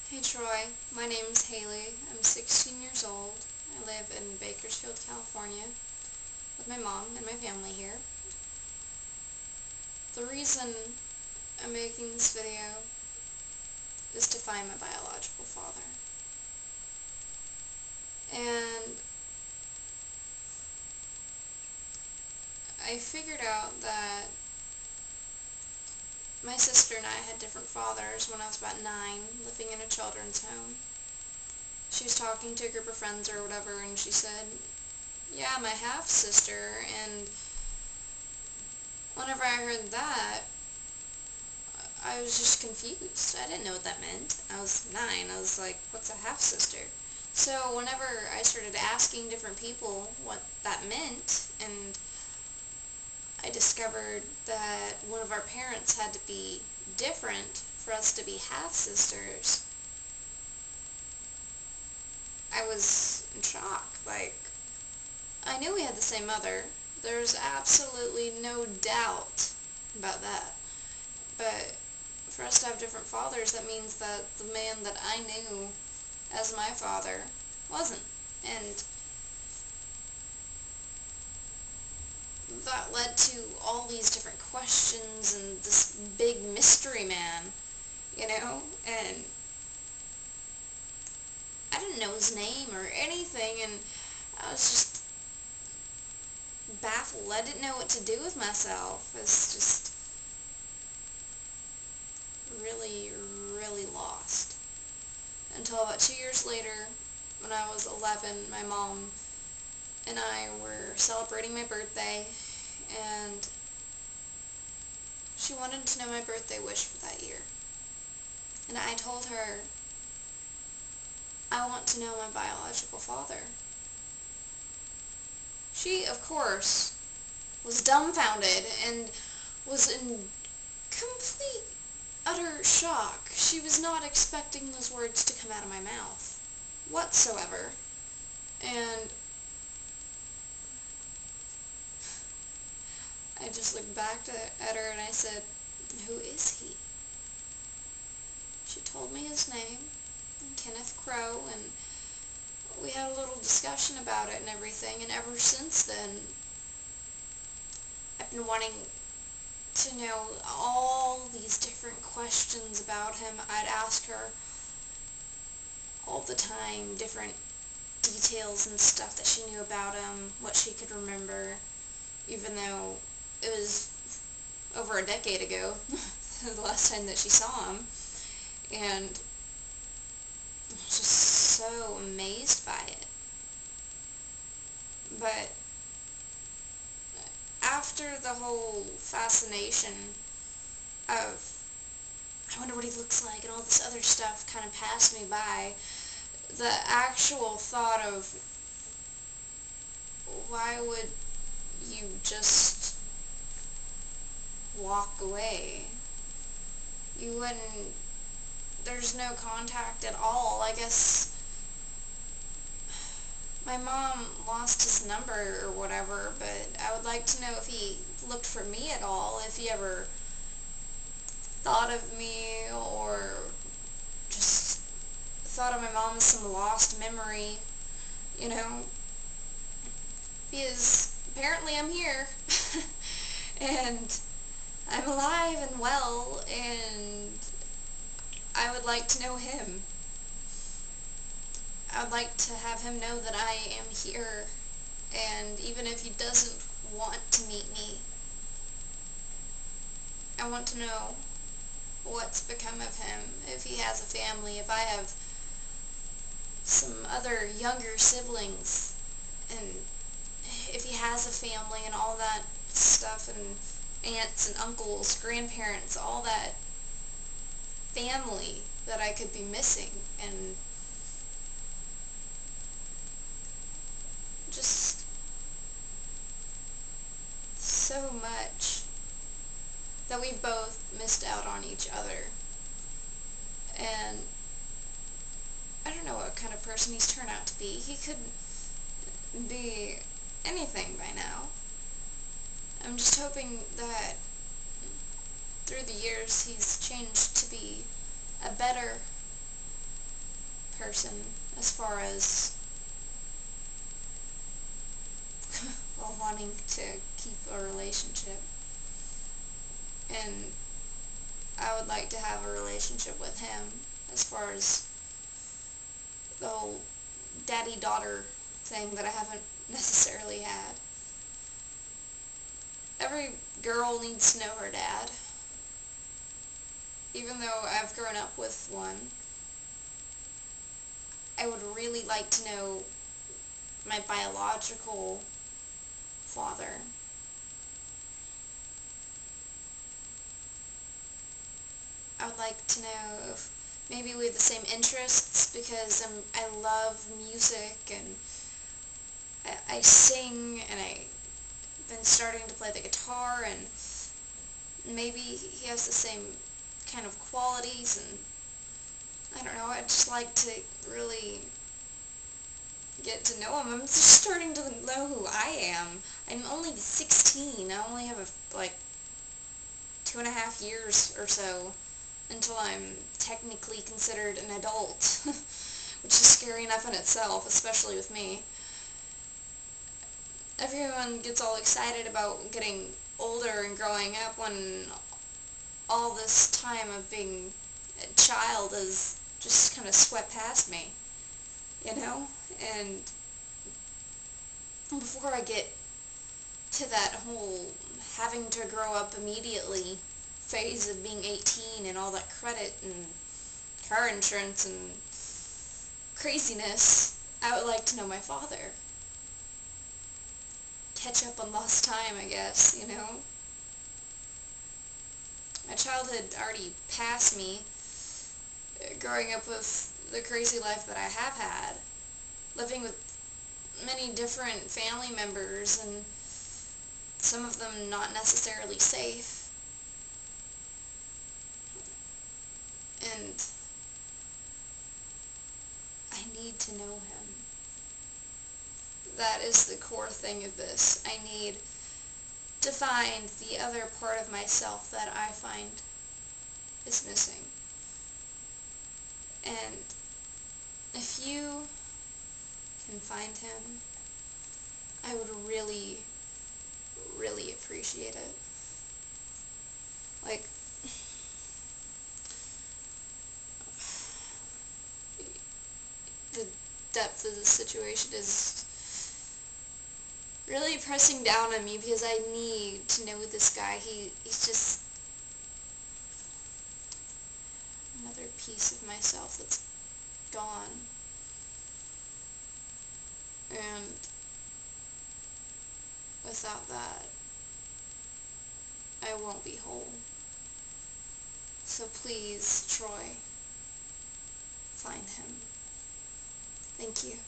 Hey Troy, my name is Haley. I'm 16 years old. I live in Bakersfield, California with my mom and my family here. The reason I'm making this video is to find my biological father. And I figured out that my sister and I had different fathers when I was about 9, living in a children's home. She was talking to a group of friends or whatever, and she said, "Yeah, my half-sister," and whenever I heard that, I was just confused. I didn't know what that meant. I was 9. I was like, what's a half-sister? So whenever I started asking different people what that meant, and I discovered that one of our parents had to be different for us to be half-sisters, I was in shock. Like, I knew we had the same mother. There's absolutely no doubt about that. But for us to have different fathers, that means that the man that I knew as my father wasn't. And that led to all these different questions and this big mystery man, and I didn't know his name or anything, and I was just baffled. I didn't know what to do with myself. I was just really, really lost. Until about 2 years later, when I was 11, my mom and I were celebrating my birthday, and she wanted to know my birthday wish for that year. And I told her, I want to know my biological father. She, of course, was dumbfounded and was in complete, utter shock. She was not expecting those words to come out of my mouth whatsoever. And I just looked back at her and I said, "Who is he?" She told me his name, Kenneth Crow, and we had a little discussion about it and everything, and ever since then, I've been wanting to know all these different questions about him. I'd ask her all the time, different details and stuff that she knew about him, what she could remember, even though it was over a decade ago, the last time that she saw him, and I was just so amazed by it. But after the whole fascination of, I wonder what he looks like, and all this other stuff kind of passed me by, the actual thought of, why would you just walk away? You wouldn't, there's no contact at all. I guess my mom lost his number or whatever, but I would like to know if he looked for me at all, if he ever thought of me, or just thought of my mom as some lost memory, because apparently I'm here, and I'm alive and well, and I would like to know him. I would like to have him know that I am here, and even if he doesn't want to meet me, I want to know what's become of him, if he has a family, if I have some other younger siblings, and if he has a family and all that stuff, and aunts and uncles, grandparents, all that family that I could be missing, and just so much that we both missed out on each other. And I don't know what kind of person he's turned out to be. He could be anything by now. I'm just hoping that through the years he's changed to be a better person as far as well, wanting to keep a relationship. And I would like to have a relationship with him as far as the whole daddy-daughter thing that I haven't necessarily had. Every girl needs to know her dad. Even though I've grown up with one, I would really like to know my biological father. I would like to know if maybe we have the same interests, because I love music and I sing, and I've been starting to play the guitar, and maybe he has the same kind of qualities, and I don't know, I'd just like to really get to know him. I'm just starting to know who I am. I'm only 16. I only have like 2.5 years or so until I'm technically considered an adult, which is scary enough in itself, especially with me. Everyone gets all excited about getting older and growing up when all this time of being a child is just kind of swept past me, you know? And before I get to that whole having to grow up immediately phase of being 18 and all that credit and car insurance and craziness, I would like to know my father. Catch up on lost time, I guess, you know? My childhood already passed me, growing up with the crazy life that I have had, living with many different family members, and some of them not necessarily safe. And I need to know him. That is the core thing of this. I need to find the other part of myself that I find is missing. And if you can find him, I would really, really appreciate it. Like, the depth of the situation is really pressing down on me, because I need to know this guy. He's just another piece of myself that's gone. And without that, I won't be whole. So please, Troy, find him. Thank you.